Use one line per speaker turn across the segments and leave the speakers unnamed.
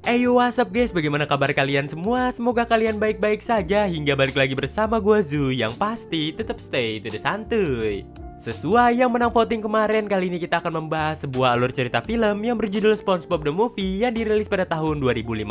Yo, what's up guys, bagaimana kabar kalian semua? Semoga kalian baik-baik saja hingga balik lagi bersama gua Zu. Yang pasti tetap stay to the santuy. Sesuai yang menang voting kemarin, kali ini kita akan membahas sebuah alur cerita film yang berjudul SpongeBob The Movie yang dirilis pada tahun 2015.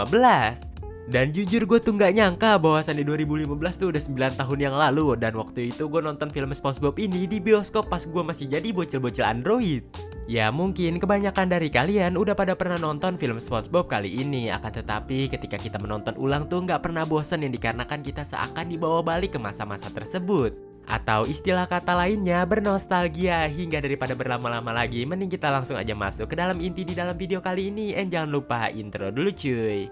Dan jujur gue tuh gak nyangka bahwasannya 2015 tuh udah 9 tahun yang lalu. Dan waktu itu gue nonton film SpongeBob ini di bioskop pas gue masih jadi bocil-bocil Android. Ya mungkin kebanyakan dari kalian udah pada pernah nonton film SpongeBob kali ini. Akan tetapi ketika kita menonton ulang tuh gak pernah bosan yang dikarenakan kita seakan dibawa balik ke masa-masa tersebut. Atau istilah kata lainnya bernostalgia. Hingga daripada berlama-lama lagi, mending kita langsung aja masuk ke dalam inti di dalam video kali ini. And jangan lupa intro dulu cuy.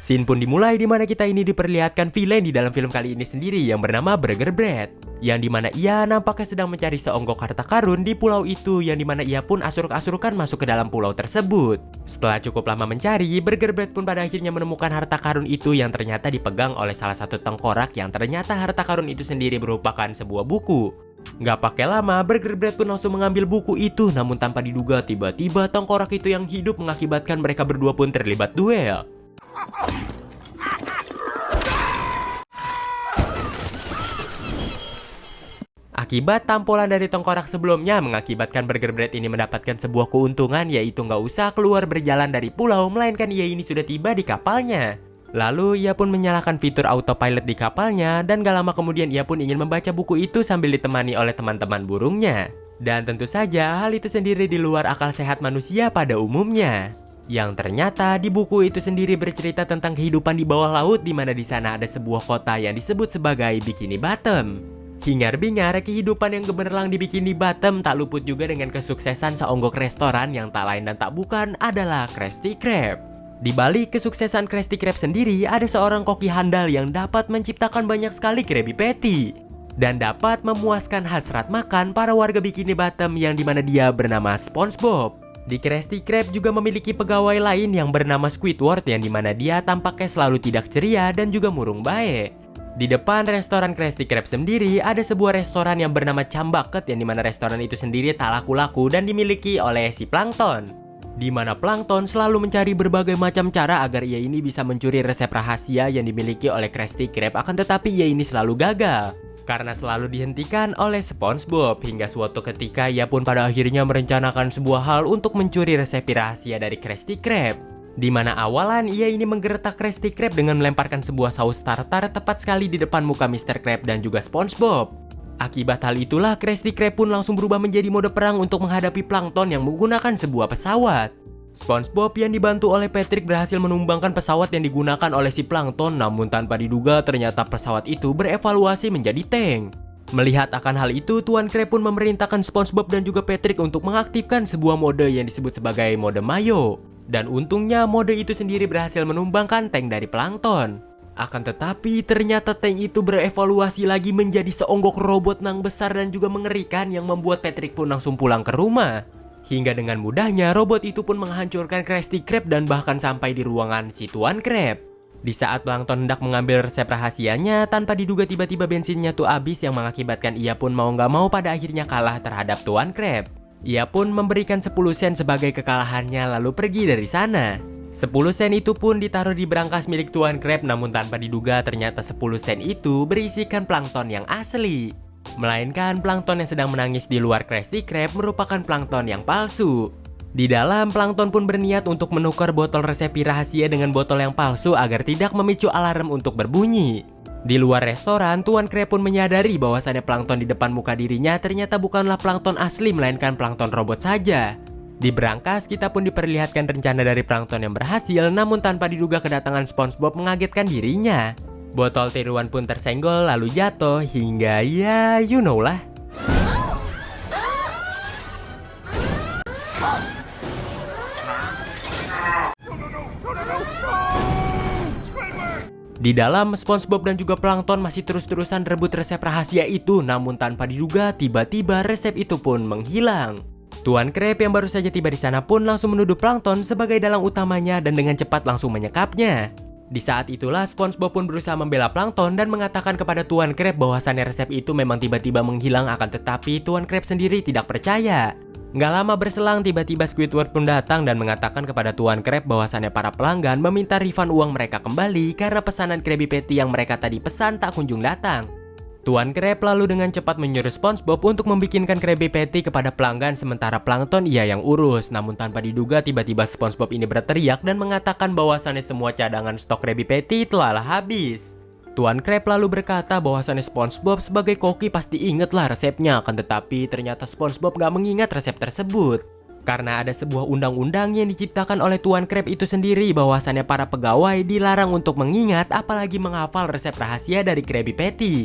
Scene pun dimulai di mana kita ini diperlihatkan villain di dalam film kali ini sendiri yang bernama Burger Bread, yang dimana ia nampaknya sedang mencari seonggok harta karun di pulau itu, yang dimana ia pun asuruk-asurukan masuk ke dalam pulau tersebut. Setelah cukup lama mencari, Burger Bread pun pada akhirnya menemukan harta karun itu yang ternyata dipegang oleh salah satu tengkorak, yang ternyata harta karun itu sendiri merupakan sebuah buku. Gak pakai lama, Burger Bread pun langsung mengambil buku itu, namun tanpa diduga tiba-tiba tengkorak itu yang hidup mengakibatkan mereka berdua pun terlibat duel. Akibat tampolan dari tengkorak sebelumnya mengakibatkan Burger Bread ini mendapatkan sebuah keuntungan, yaitu nggak usah keluar berjalan dari pulau, melainkan ia ini sudah tiba di kapalnya. Lalu ia pun menyalakan fitur autopilot di kapalnya, dan gak lama kemudian ia pun ingin membaca buku itu sambil ditemani oleh teman-teman burungnya. Dan tentu saja hal itu sendiri di luar akal sehat manusia pada umumnya. Yang ternyata di buku itu sendiri bercerita tentang kehidupan di bawah laut, di mana di sana ada sebuah kota yang disebut sebagai Bikini Bottom. Hingar-bingar kehidupan yang gemerlang di Bikini Bottom tak luput juga dengan kesuksesan seonggok restoran yang tak lain dan tak bukan adalah Krusty Krab. Di balik kesuksesan Krusty Krab sendiri ada seorang koki handal yang dapat menciptakan banyak sekali Krabby Patty dan dapat memuaskan hasrat makan para warga Bikini Bottom, yang dimana dia bernama SpongeBob. Di Krusty Krab juga memiliki pegawai lain yang bernama Squidward, yang dimana dia tampaknya selalu tidak ceria dan juga murung baik. Di depan restoran Krusty Krab sendiri ada sebuah restoran yang bernama Cambucket, yang dimana restoran itu sendiri tak laku-laku dan dimiliki oleh si Plankton. Di mana Plankton selalu mencari berbagai macam cara agar ia ini bisa mencuri resep rahasia yang dimiliki oleh Krusty Krab, akan tetapi ia ini selalu gagal karena selalu dihentikan oleh SpongeBob. Hingga suatu ketika ia pun pada akhirnya merencanakan sebuah hal untuk mencuri resep rahasia dari Krusty Krab, di mana awalan ia ini menggertak Krusty Krab dengan melemparkan sebuah saus tartar tepat sekali di depan muka Mr. Krab dan juga SpongeBob. Akibat hal itulah Krusty Krab pun langsung berubah menjadi mode perang untuk menghadapi Plankton yang menggunakan sebuah pesawat. SpongeBob yang dibantu oleh Patrick berhasil menumbangkan pesawat yang digunakan oleh si Plankton, namun tanpa diduga ternyata pesawat itu berevaluasi menjadi tank. Melihat akan hal itu, Tuan Krab pun memerintahkan SpongeBob dan juga Patrick untuk mengaktifkan sebuah mode yang disebut sebagai mode Mayo. Dan untungnya mode itu sendiri berhasil menumbangkan tank dari Plankton. Akan tetapi ternyata tank itu berevaluasi lagi menjadi seonggok robot nang besar dan juga mengerikan, yang membuat Patrick pun langsung pulang ke rumah. Hingga dengan mudahnya robot itu pun menghancurkan Krusty Krab dan bahkan sampai di ruangan si Tuan Krab. Di saat Plankton hendak mengambil resep rahasianya, tanpa diduga tiba-tiba bensinnya tuh habis, yang mengakibatkan ia pun mau gak mau pada akhirnya kalah terhadap Tuan Krab. Ia pun memberikan 10 sen sebagai kekalahannya lalu pergi dari sana. 10 sen itu pun ditaruh di brankas milik Tuan Krab, namun tanpa diduga ternyata 10 sen itu berisikan Plankton yang asli. Melainkan Plankton yang sedang menangis di luar Krusty Krab merupakan Plankton yang palsu. Di dalam, Plankton pun berniat untuk menukar botol resep rahasia dengan botol yang palsu agar tidak memicu alarm untuk berbunyi. Di luar restoran, Tuan Krab pun menyadari bahwasannya Plankton di depan muka dirinya ternyata bukanlah Plankton asli, melainkan Plankton robot saja. Di brankas kita pun diperlihatkan rencana dari Plankton yang berhasil, namun tanpa diduga kedatangan SpongeBob mengagetkan dirinya. Botol tiruan pun tersenggol lalu jatuh hingga ya you know lah. Di dalam, SpongeBob dan juga Plankton masih terus-terusan rebut resep rahasia itu, namun tanpa diduga tiba-tiba resep itu pun menghilang. Tuan Krab yang baru saja tiba di sana pun langsung menuduh Plankton sebagai dalang utamanya dan dengan cepat langsung menyekapnya. Di saat itulah SpongeBob pun berusaha membela Plankton dan mengatakan kepada Tuan Krab bahwasannya resep itu memang tiba-tiba menghilang, akan tetapi Tuan Krab sendiri tidak percaya. Nggak lama berselang, tiba-tiba Squidward pun datang dan mengatakan kepada Tuan Krab bahwasannya para pelanggan meminta refund uang mereka kembali karena pesanan Krabby Patty yang mereka tadi pesan tak kunjung datang. Tuan Krab lalu dengan cepat menyuruh SpongeBob untuk membikinkan Krabby Patty kepada pelanggan, sementara Plankton ia yang urus. Namun tanpa diduga tiba-tiba SpongeBob ini berteriak dan mengatakan bahwasannya semua cadangan stok Krabby Patty telah habis. Tuan Krab lalu berkata bahwasannya SpongeBob sebagai koki pasti ingetlah resepnya, akan tetapi ternyata SpongeBob gak mengingat resep tersebut. Karena ada sebuah undang-undang yang diciptakan oleh Tuan Krab itu sendiri bahwasannya para pegawai dilarang untuk mengingat apalagi menghafal resep rahasia dari Krabby Patty.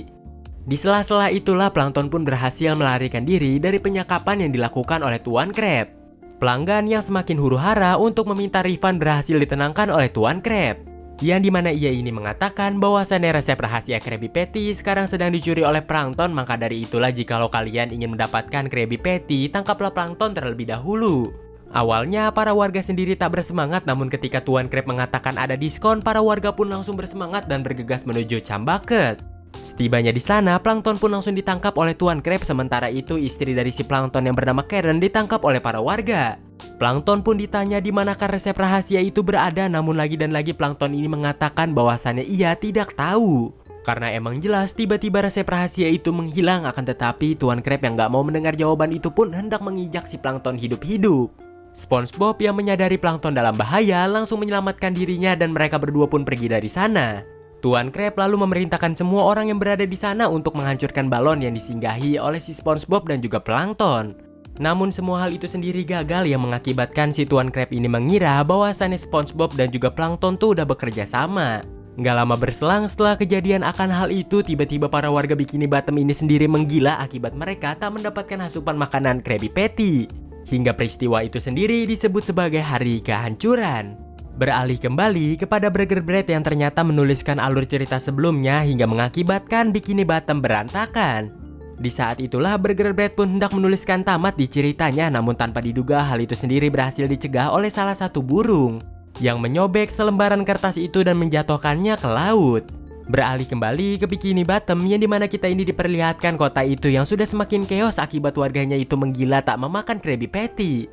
Di sela-sela itulah Plankton pun berhasil melarikan diri dari penyekapan yang dilakukan oleh Tuan Krab. Pelanggan yang semakin huru-hara untuk meminta refund berhasil ditenangkan oleh Tuan Krab, yang dimana ia ini mengatakan bahwasannya resep rahasia Krabby Patty sekarang sedang dicuri oleh Plankton. Maka dari itulah jikalau kalian ingin mendapatkan Krabby Patty, tangkaplah Plankton terlebih dahulu. Awalnya para warga sendiri tak bersemangat, namun ketika Tuan Krab mengatakan ada diskon, para warga pun langsung bersemangat dan bergegas menuju Chumbucket. Setibanya di sana, Plankton pun langsung ditangkap oleh Tuan Krab. Sementara itu istri dari si Plankton yang bernama Karen ditangkap oleh para warga. Plankton pun ditanya di manakah resep rahasia itu berada, namun lagi dan lagi Plankton ini mengatakan bahwasannya ia tidak tahu. Karena emang jelas tiba-tiba resep rahasia itu menghilang, akan tetapi Tuan Krab yang gak mau mendengar jawaban itu pun hendak menginjak si Plankton hidup-hidup. SpongeBob yang menyadari Plankton dalam bahaya langsung menyelamatkan dirinya dan mereka berdua pun pergi dari sana. Tuan Krab lalu memerintahkan semua orang yang berada di sana untuk menghancurkan balon yang disinggahi oleh si SpongeBob dan juga Plankton. Namun semua hal itu sendiri gagal, yang mengakibatkan si Tuan Krab ini mengira bahwasannya SpongeBob dan juga Plankton tuh udah bekerja sama. Nggak lama berselang setelah kejadian akan hal itu, tiba-tiba para warga Bikini Bottom ini sendiri menggila akibat mereka tak mendapatkan asupan makanan Krabby Patty. Hingga peristiwa itu sendiri disebut sebagai hari kehancuran. Beralih kembali kepada Burger Bread yang ternyata menuliskan alur cerita sebelumnya hingga mengakibatkan Bikini Bottom berantakan. Di saat itulah Burger Bread pun hendak menuliskan tamat di ceritanya, namun tanpa diduga hal itu sendiri berhasil dicegah oleh salah satu burung yang menyobek selembaran kertas itu dan menjatuhkannya ke laut. Beralih kembali ke Bikini Bottom yang dimana kita ini diperlihatkan kota itu yang sudah semakin chaos akibat warganya itu menggila tak memakan Krabby Patty.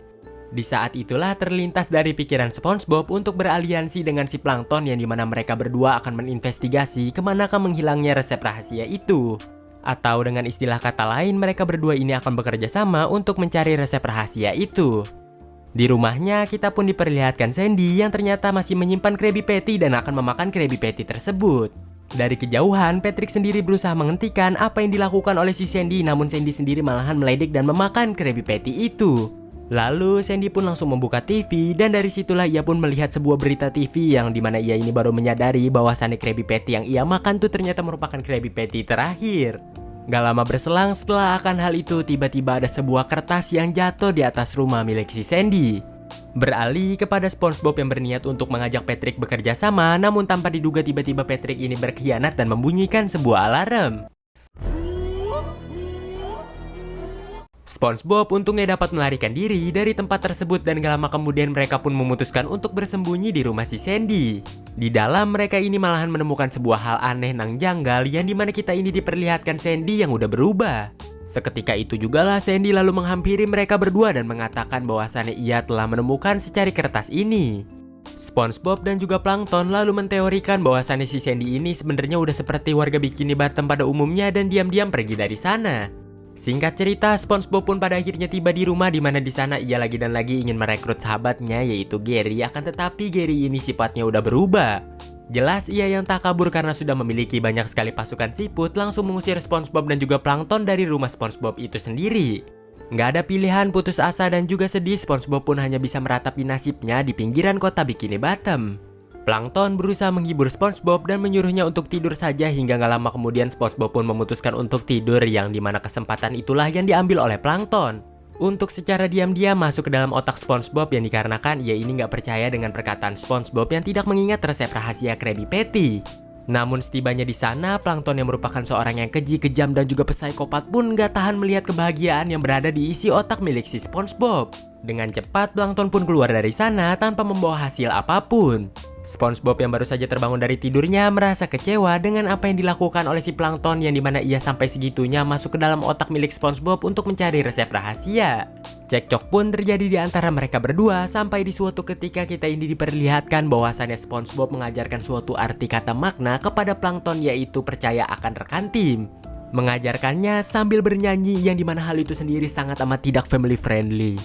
Di saat itulah terlintas dari pikiran SpongeBob untuk beraliansi dengan si Plankton, yang dimana mereka berdua akan menginvestigasi kemanakah menghilangnya resep rahasia itu. Atau dengan istilah kata lain, mereka berdua ini akan bekerja sama untuk mencari resep rahasia itu. Di rumahnya kita pun diperlihatkan Sandy yang ternyata masih menyimpan Krabby Patty dan akan memakan Krabby Patty tersebut. Dari kejauhan, Patrick sendiri berusaha menghentikan apa yang dilakukan oleh si Sandy, namun Sandy sendiri malahan meledek dan memakan Krabby Patty itu. Lalu Sandy pun langsung membuka TV dan dari situlah ia pun melihat sebuah berita TV yang dimana ia ini baru menyadari bahwasannya Krabby Patty yang ia makan tuh ternyata merupakan Krabby Patty terakhir. Gak lama berselang setelah akan hal itu, tiba-tiba ada sebuah kertas yang jatuh di atas rumah milik si Sandy. Beralih kepada SpongeBob yang berniat untuk mengajak Patrick bekerja sama, namun tanpa diduga tiba-tiba Patrick ini berkhianat dan membunyikan sebuah alarm. SpongeBob untungnya dapat melarikan diri dari tempat tersebut dan gak lama kemudian mereka pun memutuskan untuk bersembunyi di rumah si Sandy. Di dalam mereka ini malahan menemukan sebuah hal aneh nang janggal yang dimana kita ini diperlihatkan Sandy yang udah berubah. Seketika itu jugalah Sandy lalu menghampiri mereka berdua dan mengatakan bahwasannya ia telah menemukan secari kertas ini. SpongeBob dan juga Plankton lalu menteorikan bahwasannya si Sandy ini sebenarnya udah seperti warga Bikini Bottom pada umumnya dan diam-diam pergi dari sana. Singkat cerita, SpongeBob pun pada akhirnya tiba di rumah di mana di sana ia lagi dan lagi ingin merekrut sahabatnya yaitu Gary, akan tetapi Gary ini sifatnya udah berubah. Jelas ia yang tak kabur karena sudah memiliki banyak sekali pasukan siput langsung mengusir SpongeBob dan juga Plankton dari rumah SpongeBob itu sendiri. Nggak ada pilihan, putus asa dan juga sedih, SpongeBob pun hanya bisa meratapi nasibnya di pinggiran kota Bikini Bottom. Plankton berusaha menghibur SpongeBob dan menyuruhnya untuk tidur saja hingga gak lama kemudian SpongeBob pun memutuskan untuk tidur, yang dimana kesempatan itulah yang diambil oleh Plankton untuk secara diam-diam masuk ke dalam otak SpongeBob, yang dikarenakan ia ini gak percaya dengan perkataan SpongeBob yang tidak mengingat resep rahasia Krabby Patty. Namun setibanya di sana, Plankton yang merupakan seorang yang keji, kejam dan juga psikopat pun gak tahan melihat kebahagiaan yang berada di isi otak milik si SpongeBob. Dengan cepat, plankton pun keluar dari sana tanpa membawa hasil apapun. SpongeBob yang baru saja terbangun dari tidurnya merasa kecewa dengan apa yang dilakukan oleh si plankton yang dimana ia sampai segitunya masuk ke dalam otak milik SpongeBob untuk mencari resep rahasia. Cekcok pun terjadi di antara mereka berdua sampai di suatu ketika kita ini diperlihatkan bahwasannya SpongeBob mengajarkan suatu arti kata makna kepada plankton, yaitu percaya akan rekan tim. Mengajarkannya sambil bernyanyi yang dimana hal itu sendiri sangat amat tidak family friendly.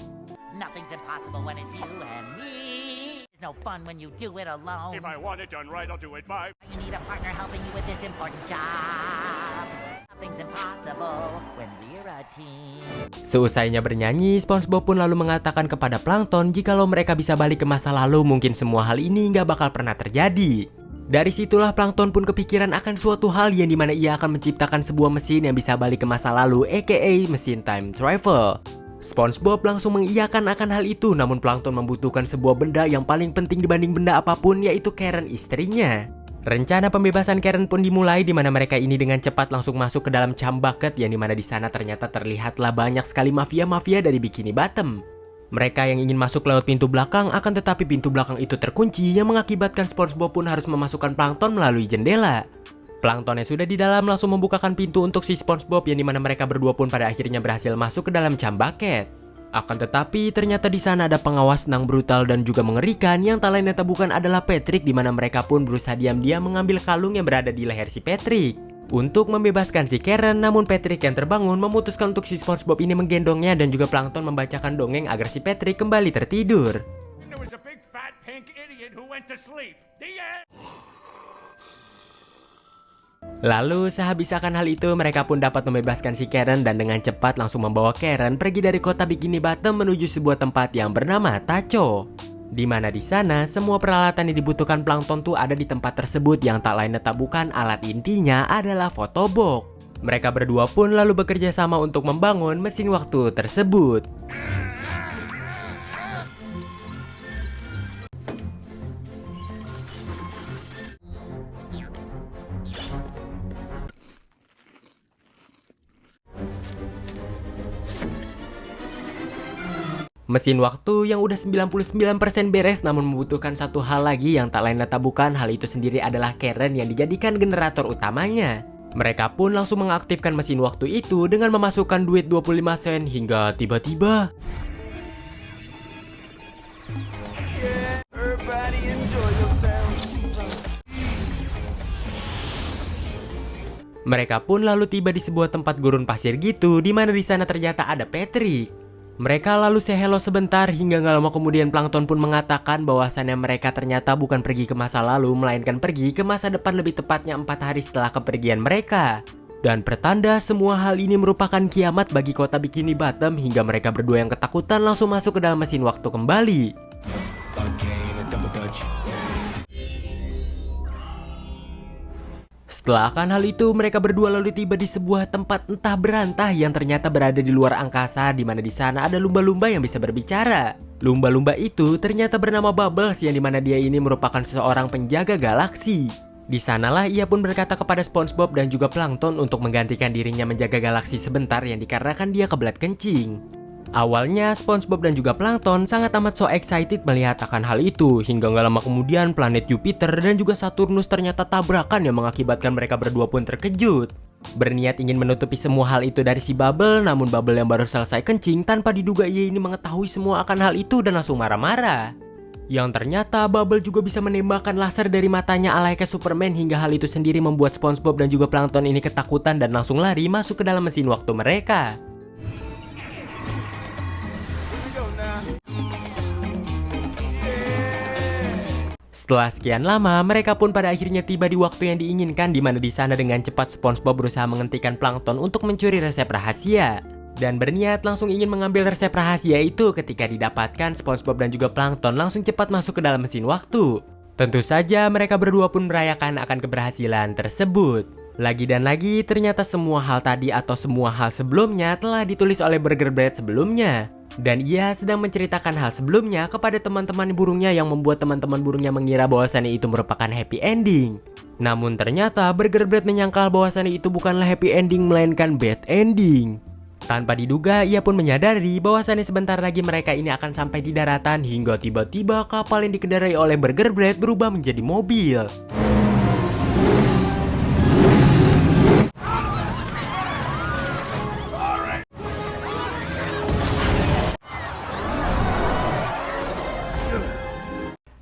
Nothing's impossible when it's you and me. It's no fun when you do it alone.
If I want it done right, I'll do it by.
You need a partner helping you with this important job. Nothing's impossible when we're a team.
Seusainya bernyanyi, SpongeBob pun lalu mengatakan kepada plankton jikalau mereka bisa balik ke masa lalu, mungkin semua hal ini nggak bakal pernah terjadi. Dari situlah plankton pun kepikiran akan suatu hal yang dimana ia akan menciptakan sebuah mesin yang bisa balik ke masa lalu, aka mesin time travel. SpongeBob langsung mengiyakan akan hal itu, namun plankton membutuhkan sebuah benda yang paling penting dibanding benda apapun, yaitu Karen istrinya. Rencana pembebasan Karen pun dimulai, di mana mereka ini dengan cepat langsung masuk ke dalam Chum Bucket, yang dimana di sana ternyata terlihatlah banyak sekali mafia-mafia dari Bikini Bottom. Mereka yang ingin masuk lewat pintu belakang, akan tetapi pintu belakang itu terkunci yang mengakibatkan SpongeBob pun harus memasukkan plankton melalui jendela. Plankton yang sudah di dalam langsung membukakan pintu untuk si SpongeBob, yang dimana mereka berdua pun pada akhirnya berhasil masuk ke dalam Chum Bucket. Akan tetapi ternyata di sana ada pengawas yang brutal dan juga mengerikan yang tak lain dan tak bukan adalah Patrick, di mana mereka pun berusaha diam-diam mengambil kalung yang berada di leher si Patrick untuk membebaskan si Karen. Namun Patrick yang terbangun memutuskan untuk si SpongeBob ini menggendongnya dan juga Plankton membacakan dongeng agar si Patrick kembali tertidur.
There was a big fat pink idiot who went to sleep. The end.
Lalu sehabis akan hal itu, mereka pun dapat membebaskan si Karen dan dengan cepat langsung membawa Karen pergi dari kota Bikini Bottom menuju sebuah tempat yang bernama Tacho. Di mana di sana semua peralatan yang dibutuhkan Plankton tuh ada di tempat tersebut, yang tak lain dan tak bukan alat intinya adalah fotobox. Mereka berdua pun lalu bekerja sama untuk membangun mesin waktu tersebut. Mesin waktu yang udah 99% beres, namun membutuhkan satu hal lagi yang tak lain dan tak bukan hal itu sendiri adalah Karen yang dijadikan generator utamanya. Mereka pun langsung mengaktifkan mesin waktu itu dengan memasukkan duit 25 sen hingga tiba-tiba mereka pun lalu tiba di sebuah tempat gurun pasir gitu, di mana di sana ternyata ada Patrick. Mereka lalu say hello sebentar hingga gak lama kemudian Plankton pun mengatakan bahwasannya mereka ternyata bukan pergi ke masa lalu, melainkan pergi ke masa depan, lebih tepatnya 4 hari setelah kepergian mereka. Dan pertanda semua hal ini merupakan kiamat bagi kota Bikini Bottom, hingga mereka berdua yang ketakutan langsung masuk ke dalam mesin waktu kembali. Setelah akan hal itu, mereka berdua lalu tiba di sebuah tempat entah berantah yang ternyata berada di luar angkasa, di mana di sana ada lumba-lumba yang bisa berbicara. Lumba-lumba itu ternyata bernama Bubbles, yang dimana dia ini merupakan seorang penjaga galaksi. Di sanalah ia pun berkata kepada SpongeBob dan juga Plankton untuk menggantikan dirinya menjaga galaksi sebentar, yang dikarenakan dia kebelet kencing. Awalnya SpongeBob dan juga Plankton sangat amat so excited melihat akan hal itu, hingga gak lama kemudian planet Jupiter dan juga Saturnus ternyata tabrakan yang mengakibatkan mereka berdua pun terkejut. Berniat ingin menutupi semua hal itu dari si Bubble, namun Bubble yang baru selesai kencing tanpa diduga ia ini mengetahui semua akan hal itu dan langsung marah-marah. Yang ternyata Bubble juga bisa menembakkan laser dari matanya alayaknya Superman, hingga hal itu sendiri membuat SpongeBob dan juga Plankton ini ketakutan dan langsung lari masuk ke dalam mesin waktu mereka. Setelah sekian lama, mereka pun pada akhirnya tiba di waktu yang diinginkan, di mana di sana dengan cepat SpongeBob berusaha menghentikan Plankton untuk mencuri resep rahasia. Dan berniat langsung ingin mengambil resep rahasia itu. Ketika didapatkan, SpongeBob dan juga Plankton langsung cepat masuk ke dalam mesin waktu. Tentu saja mereka berdua pun merayakan akan keberhasilan tersebut. Lagi dan lagi, ternyata semua hal tadi atau semua hal sebelumnya telah ditulis oleh Burger Bread sebelumnya. Dan ia sedang menceritakan hal sebelumnya kepada teman-teman burungnya, yang membuat teman-teman burungnya mengira bahwasannya itu merupakan happy ending. Namun ternyata Burger Bread menyangkal bahwasannya itu bukanlah happy ending melainkan bad ending. Tanpa diduga, ia pun menyadari bahwasannya sebentar lagi mereka ini akan sampai di daratan hingga tiba-tiba kapal yang dikendarai oleh Burger Bread berubah menjadi mobil.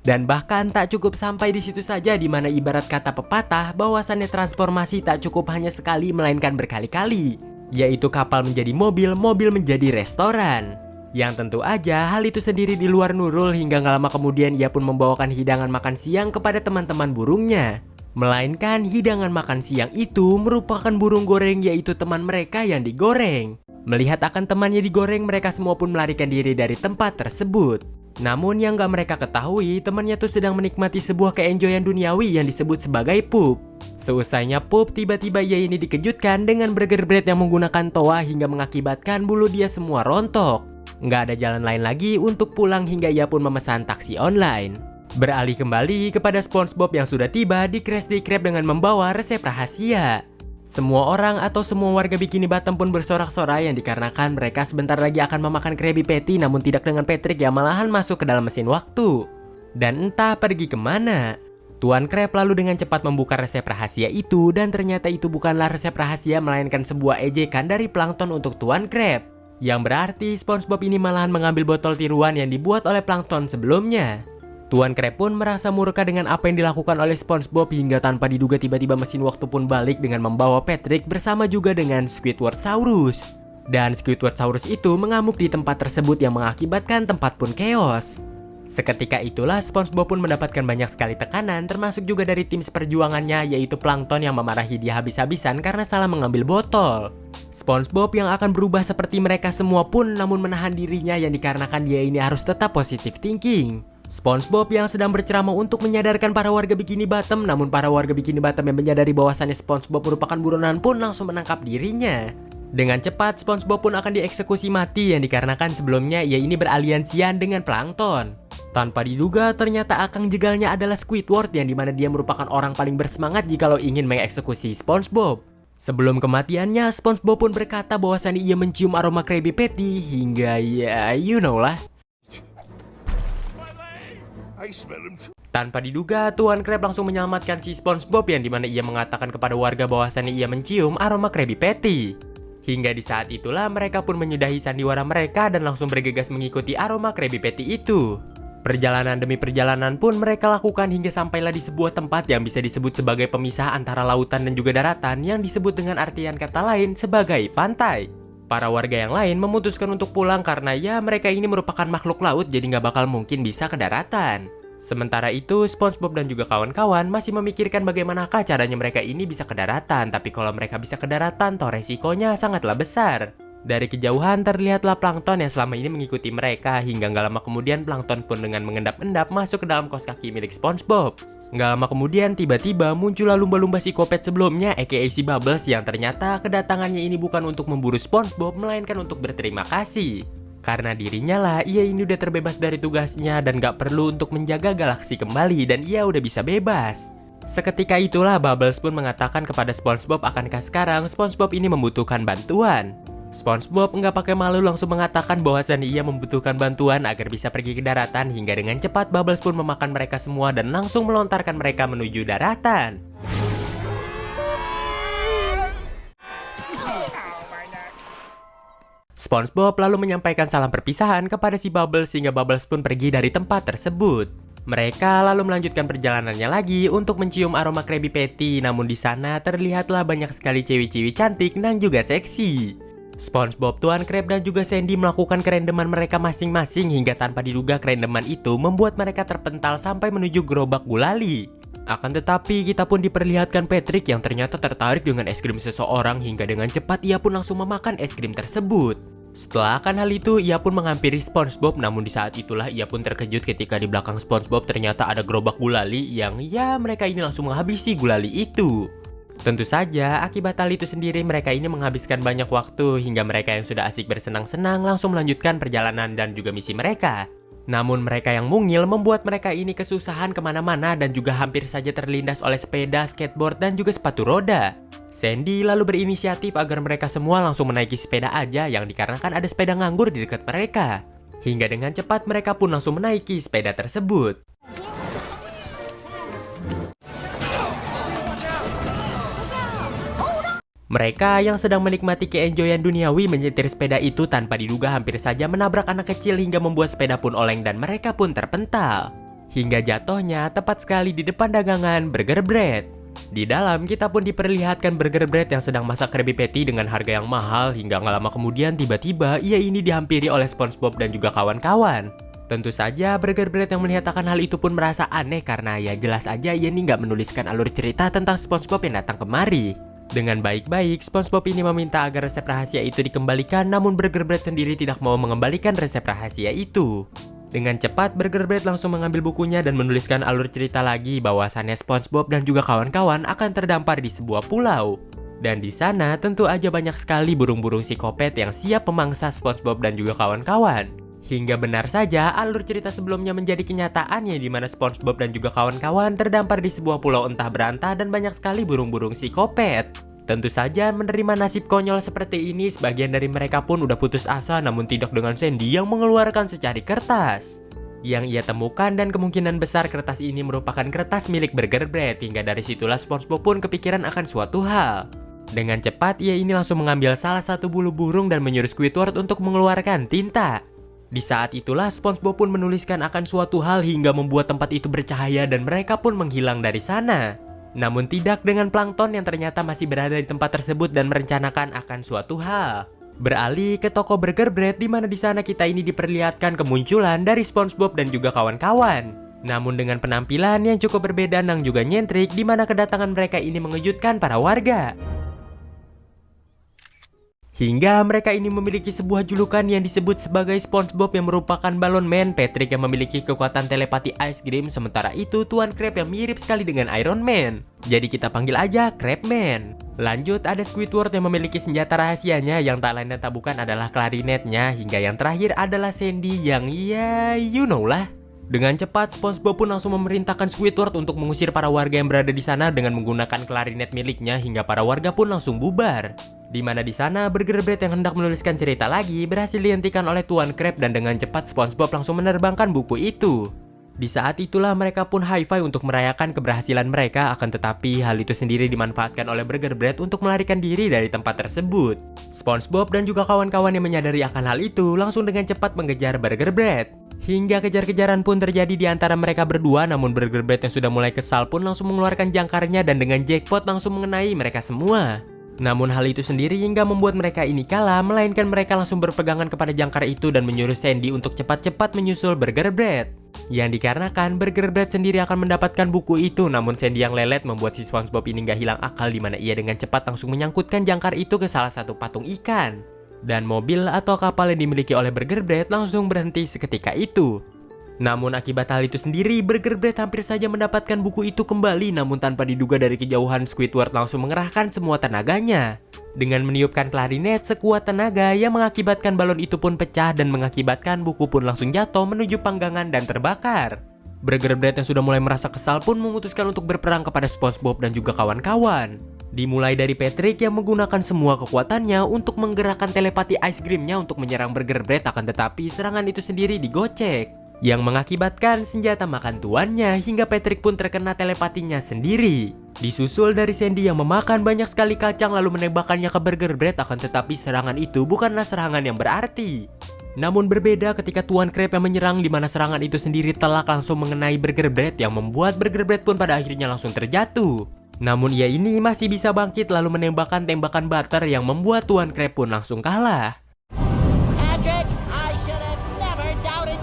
Dan bahkan tak cukup sampai di situ saja, di mana ibarat kata pepatah bahwasannya transformasi tak cukup hanya sekali melainkan berkali-kali, yaitu kapal menjadi mobil, mobil menjadi restoran. Yang tentu aja hal itu sendiri di luar Nurul, hingga gak lama kemudian ia pun membawakan hidangan makan siang kepada teman-teman burungnya. Melainkan hidangan makan siang itu merupakan burung goreng, yaitu teman mereka yang digoreng. Melihat akan temannya digoreng, mereka semua pun melarikan diri dari tempat tersebut. Namun yang gak mereka ketahui, temannya tuh sedang menikmati sebuah keenjoyan duniawi yang disebut sebagai pup. Seusainya pup, tiba-tiba ia ini dikejutkan dengan Burger Bread yang menggunakan toa hingga mengakibatkan bulu dia semua rontok. Nggak ada jalan lain lagi untuk pulang hingga ia pun memesan taksi online. Beralih kembali kepada SpongeBob yang sudah tiba di Krusty Krab dengan membawa resep rahasia. Semua orang atau semua warga Bikini Bottom pun bersorak-sorai yang dikarenakan mereka sebentar lagi akan memakan Krabby Patty, namun tidak dengan Patrick yang malahan masuk ke dalam mesin waktu. Dan entah pergi kemana. Tuan Crab lalu dengan cepat membuka resep rahasia itu, dan ternyata itu bukanlah resep rahasia melainkan sebuah ejekan dari Plankton untuk Tuan Crab. Yang berarti SpongeBob ini malahan mengambil botol tiruan yang dibuat oleh Plankton sebelumnya. Tuan Crab pun merasa murka dengan apa yang dilakukan oleh SpongeBob hingga tanpa diduga tiba-tiba mesin waktu pun balik dengan membawa Patrick bersama juga dengan Squidwardsaurus. Dan Squidwardsaurus itu mengamuk di tempat tersebut yang mengakibatkan tempat pun chaos. Seketika itulah SpongeBob pun mendapatkan banyak sekali tekanan, termasuk juga dari tim seperjuangannya, yaitu Plankton yang memarahi dia habis-habisan karena salah mengambil botol. SpongeBob yang akan berubah seperti mereka semua pun namun menahan dirinya yang dikarenakan dia ini harus tetap positive thinking. SpongeBob yang sedang berceramah untuk menyadarkan para warga Bikini Bottom, namun para warga Bikini Bottom yang menyadari bahwasannya SpongeBob merupakan buronan pun langsung menangkap dirinya. Dengan cepat SpongeBob pun akan dieksekusi mati yang dikarenakan sebelumnya ia ini beraliansian dengan Plankton. Tanpa diduga ternyata akang jegalnya adalah Squidward yang dimana dia merupakan orang paling bersemangat jikalau ingin mengeksekusi SpongeBob. Sebelum kematiannya SpongeBob pun berkata bahwasannya ia mencium aroma Krabby Patty hingga ya you know lah. Tanpa diduga, Tuan Crab langsung menyelamatkan si SpongeBob yang dimana ia mengatakan kepada warga bahwasannya ia mencium aroma Krabby Patty. Hingga di saat itulah mereka pun menyudahi sandiwara mereka dan langsung bergegas mengikuti aroma Krabby Patty itu. Perjalanan demi perjalanan pun mereka lakukan hingga sampailah di sebuah tempat yang bisa disebut sebagai pemisah antara lautan dan juga daratan yang disebut dengan artian kata lain sebagai pantai. Para warga yang lain memutuskan untuk pulang karena ya mereka ini merupakan makhluk laut jadi nggak bakal mungkin bisa ke daratan. Sementara itu SpongeBob dan juga kawan-kawan masih memikirkan bagaimanakah caranya mereka ini bisa ke daratan. Tapi kalau mereka bisa ke daratan toh resikonya sangatlah besar. Dari kejauhan terlihatlah Plankton yang selama ini mengikuti mereka hingga nggak lama kemudian Plankton pun dengan mengendap-endap masuk ke dalam kaos kaki milik SpongeBob. Nggak lama kemudian tiba-tiba muncullah lumba-lumba psikopat sebelumnya aka si Bubbles yang ternyata kedatangannya ini bukan untuk memburu SpongeBob melainkan untuk berterima kasih. Karena dirinya lah ia ini udah terbebas dari tugasnya dan gak perlu untuk menjaga galaksi kembali dan ia udah bisa bebas. Seketika itulah Bubbles pun mengatakan kepada SpongeBob akankah sekarang SpongeBob ini membutuhkan bantuan. SpongeBob nggak pakai malu langsung mengatakan bahwasannya ia membutuhkan bantuan agar bisa pergi ke daratan hingga dengan cepat Bubbles pun memakan mereka semua dan langsung melontarkan mereka menuju daratan. SpongeBob lalu menyampaikan salam perpisahan kepada si Bubbles hingga Bubbles pun pergi dari tempat tersebut. Mereka lalu melanjutkan perjalanannya lagi untuk mencium aroma Krabby Patty, namun di sana terlihatlah banyak sekali cewek-cewek cantik dan juga seksi. SpongeBob, Tuan Crab dan juga Sandy melakukan kerendeman mereka masing-masing hingga tanpa diduga kerendeman itu membuat mereka terpental sampai menuju gerobak gulali. Akan tetapi kita pun diperlihatkan Patrick yang ternyata tertarik dengan es krim seseorang hingga dengan cepat ia pun langsung memakan es krim tersebut. Setelah akan hal itu ia pun menghampiri SpongeBob, namun di saat itulah ia pun terkejut ketika di belakang SpongeBob ternyata ada gerobak gulali yang ya mereka ini langsung menghabisi gulali itu. Tentu saja, akibat hal itu sendiri mereka ini menghabiskan banyak waktu hingga mereka yang sudah asik bersenang-senang langsung melanjutkan perjalanan dan juga misi mereka. Namun mereka yang mungil membuat mereka ini kesusahan kemana-mana dan juga hampir saja terlindas oleh sepeda, skateboard, dan juga sepatu roda. Sandy lalu berinisiatif agar mereka semua langsung menaiki sepeda aja yang dikarenakan ada sepeda nganggur di dekat mereka. Hingga dengan cepat mereka pun langsung menaiki sepeda tersebut. Mereka yang sedang menikmati keenjoyan duniawi menyetir sepeda itu tanpa diduga hampir saja menabrak anak kecil hingga membuat sepeda pun oleng dan mereka pun terpental. Hingga jatuhnya tepat sekali di depan dagangan Burger Bread. Di dalam kita pun diperlihatkan Burger Bread yang sedang masak Krabby Patty dengan harga yang mahal hingga nggak lama kemudian tiba-tiba ia ini dihampiri oleh SpongeBob dan juga kawan-kawan. Tentu saja Burger Bread yang melihat akan hal itu pun merasa aneh karena ya jelas aja ia ini nggak menuliskan alur cerita tentang SpongeBob yang datang kemari. Dengan baik-baik, SpongeBob ini meminta agar resep rahasia itu dikembalikan, namun Burger Bread sendiri tidak mau mengembalikan resep rahasia itu. Dengan cepat, Burger Bread langsung mengambil bukunya dan menuliskan alur cerita lagi bahwasannya SpongeBob dan juga kawan-kawan akan terdampar di sebuah pulau. Dan di sana tentu aja banyak sekali burung-burung psikopat yang siap memangsa SpongeBob dan juga kawan-kawan. Hingga benar saja alur cerita sebelumnya menjadi kenyataan di mana SpongeBob dan juga kawan-kawan terdampar di sebuah pulau entah berantah dan banyak sekali burung-burung psikopat. Tentu saja menerima nasib konyol seperti ini sebagian dari mereka pun udah putus asa namun tidak dengan Sandy yang mengeluarkan secari kertas yang ia temukan dan kemungkinan besar kertas ini merupakan kertas milik Burger Bread hingga dari situlah SpongeBob pun kepikiran akan suatu hal. Dengan cepat ia ini langsung mengambil salah satu bulu burung dan menyuruh Squidward untuk mengeluarkan tinta. Di saat itulah SpongeBob pun menuliskan akan suatu hal hingga membuat tempat itu bercahaya dan mereka pun menghilang dari sana. Namun tidak dengan Plankton yang ternyata masih berada di tempat tersebut dan merencanakan akan suatu hal. Beralih ke toko Burger Bread di mana di sana kita ini diperlihatkan kemunculan dari SpongeBob dan juga kawan-kawan. Namun dengan penampilan yang cukup berbeda dan juga nyentrik di mana kedatangan mereka ini mengejutkan para warga. Hingga mereka ini memiliki sebuah julukan yang disebut sebagai SpongeBob yang merupakan Balon Man, Patrick yang memiliki kekuatan telepati Ice Cream, sementara itu Tuan Krab yang mirip sekali dengan Iron Man. Jadi kita panggil aja Crabman. Lanjut ada Squidward yang memiliki senjata rahasianya yang tak lain dan tak bukan adalah klarinetnya, hingga yang terakhir adalah Sandy yang ya you know lah. Dengan cepat SpongeBob pun langsung memerintahkan Squidward untuk mengusir para warga yang berada di sana dengan menggunakan klarinet miliknya hingga para warga pun langsung bubar. Di mana di sana Burger Bread yang hendak menuliskan cerita lagi berhasil dihentikan oleh Tuan Krab dan dengan cepat SpongeBob langsung menerbangkan buku itu. Di saat itulah mereka pun high-five untuk merayakan keberhasilan mereka, akan tetapi hal itu sendiri dimanfaatkan oleh Burger Bread untuk melarikan diri dari tempat tersebut. SpongeBob dan juga kawan-kawan yang menyadari akan hal itu langsung dengan cepat mengejar Burger Bread. Hingga kejar-kejaran pun terjadi di antara mereka berdua, namun Burger Bread yang sudah mulai kesal pun langsung mengeluarkan jangkarnya dan dengan jackpot langsung mengenai mereka semua. Namun hal itu sendiri hingga membuat mereka ini kalah, melainkan mereka langsung berpegangan kepada jangkar itu dan menyuruh Sandy untuk cepat-cepat menyusul Burger Bread. Yang dikarenakan Burger Bread sendiri akan mendapatkan buku itu, namun Sandy yang lelet membuat si SpongeBob ini gak hilang akal di mana ia dengan cepat langsung menyangkutkan jangkar itu ke salah satu patung ikan. Dan mobil atau kapal yang dimiliki oleh Burger Bread langsung berhenti seketika itu. Namun akibat hal itu sendiri, Burger Bread hampir saja mendapatkan buku itu kembali, namun tanpa diduga dari kejauhan Squidward langsung mengerahkan semua tenaganya. Dengan meniupkan klarinet sekuat tenaga yang mengakibatkan balon itu pun pecah dan mengakibatkan buku pun langsung jatuh menuju panggangan dan terbakar. Burger Bread yang sudah mulai merasa kesal pun memutuskan untuk berperang kepada SpongeBob dan juga kawan-kawan. Dimulai dari Patrick yang menggunakan semua kekuatannya untuk menggerakkan telepati Ice Cream-nya untuk menyerang Burger Bread, akan tetapi serangan itu sendiri digocek, yang mengakibatkan senjata makan tuannya hingga Patrick pun terkena telepatinya sendiri. Disusul dari Sandy yang memakan banyak sekali kacang lalu menembakkannya ke Burger Bread, akan tetapi serangan itu bukanlah serangan yang berarti. Namun berbeda ketika Tuan Krab yang menyerang, di mana serangan itu sendiri telak langsung mengenai Burger Bread yang membuat Burger Bread pun pada akhirnya langsung terjatuh. Namun ia ini masih bisa bangkit lalu menembakkan tembakan butter yang membuat Tuan Krab pun langsung kalah.
Patrick, I should have never doubted.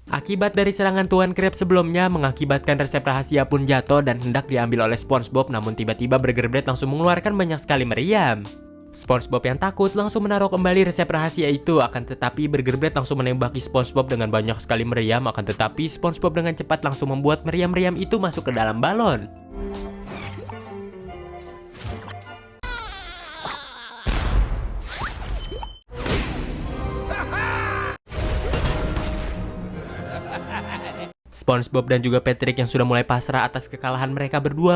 Akibat dari serangan Tuan Krab sebelumnya mengakibatkan resep rahasia pun jatuh dan hendak diambil oleh SpongeBob, namun tiba-tiba Burger Bread langsung mengeluarkan banyak sekali meriam. SpongeBob yang takut langsung menaruh kembali resep rahasia itu, akan tetapi Burger Bread langsung menembaki SpongeBob dengan banyak sekali meriam, akan tetapi SpongeBob dengan cepat langsung membuat meriam-meriam itu masuk ke dalam balon. SpongeBob dan juga Patrick yang sudah mulai pasrah atas kekalahan mereka berdua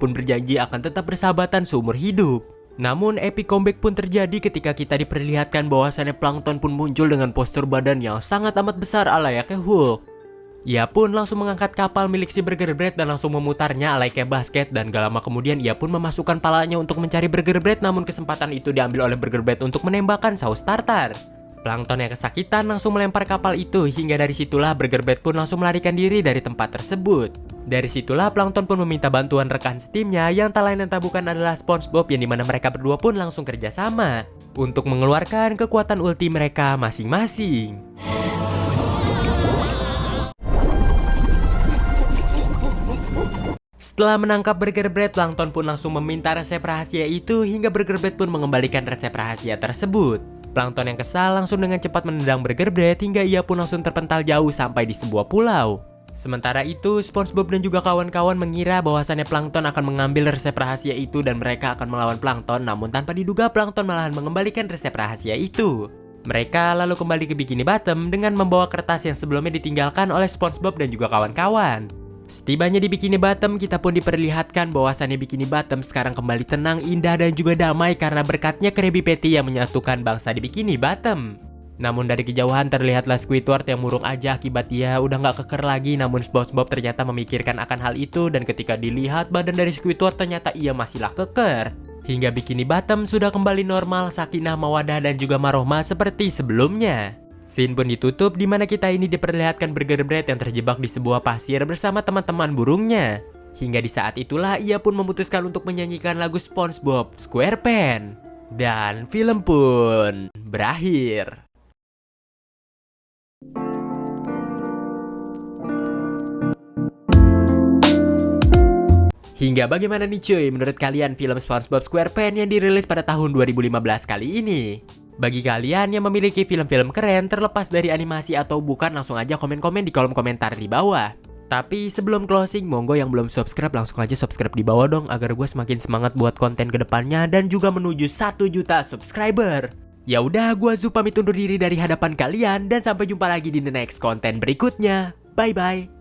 pun berjanji akan tetap bersahabatan seumur hidup. Namun epic comeback pun terjadi ketika kita diperlihatkan bahwasannya Plankton pun muncul dengan postur badan yang sangat amat besar layaknya Hulk. Ia pun langsung mengangkat kapal milik si Burger Bread dan langsung memutarnya layaknya basket, dan gak lama kemudian ia pun memasukkan palanya untuk mencari Burger Bread, namun kesempatan itu diambil oleh Burger Bread untuk menembakkan saus tartar. Plankton yang kesakitan langsung melempar kapal itu, hingga dari situlah Burger Bread pun langsung melarikan diri dari tempat tersebut. Dari situlah Plankton pun meminta bantuan rekan setimnya yang tak lain dan tak bukan adalah SpongeBob, yang dimana mereka berdua pun langsung kerjasama untuk mengeluarkan kekuatan ulti mereka masing-masing. Setelah menangkap Burger Bread, Plankton pun langsung meminta resep rahasia itu, hingga Burger Bread pun mengembalikan resep rahasia tersebut. Plankton yang kesal langsung dengan cepat menendang Burger Bread hingga ia pun langsung terpental jauh sampai di sebuah pulau. Sementara itu, SpongeBob dan juga kawan-kawan mengira bahwasannya Plankton akan mengambil resep rahasia itu dan mereka akan melawan Plankton, namun tanpa diduga Plankton malahan mengembalikan resep rahasia itu. Mereka lalu kembali ke Bikini Bottom dengan membawa kertas yang sebelumnya ditinggalkan oleh SpongeBob dan juga kawan-kawan. Setibanya di Bikini Bottom, kita pun diperlihatkan bahwasannya Bikini Bottom sekarang kembali tenang, indah, dan juga damai karena berkatnya Krabby Patty yang menyatukan bangsa di Bikini Bottom. Namun dari kejauhan terlihatlah Squidward yang murung aja akibat ia udah gak keker lagi, namun SpongeBob ternyata memikirkan akan hal itu, dan ketika dilihat badan dari Squidward ternyata ia masihlah keker. Hingga Bikini Bottom sudah kembali normal, sakinah mawadah dan juga marohmah seperti sebelumnya. Scene pun ditutup di mana kita ini diperlihatkan Burger Bread yang terjebak di sebuah pasir bersama teman-teman burungnya. Hingga di saat itulah ia pun memutuskan untuk menyanyikan lagu SpongeBob SquarePants. Dan film pun berakhir. Hingga bagaimana nih cuy menurut kalian film SpongeBob SquarePants yang dirilis pada tahun 2015 kali ini? Bagi kalian yang memiliki film-film keren terlepas dari animasi atau bukan, langsung aja komen-komen di kolom komentar di bawah. Tapi sebelum closing, monggo yang belum subscribe langsung aja subscribe di bawah dong, agar gue semakin semangat buat konten kedepannya dan juga menuju 1 juta subscriber. Ya udah, gue Zu pamit undur diri dari hadapan kalian dan sampai jumpa lagi di the next konten berikutnya. Bye bye.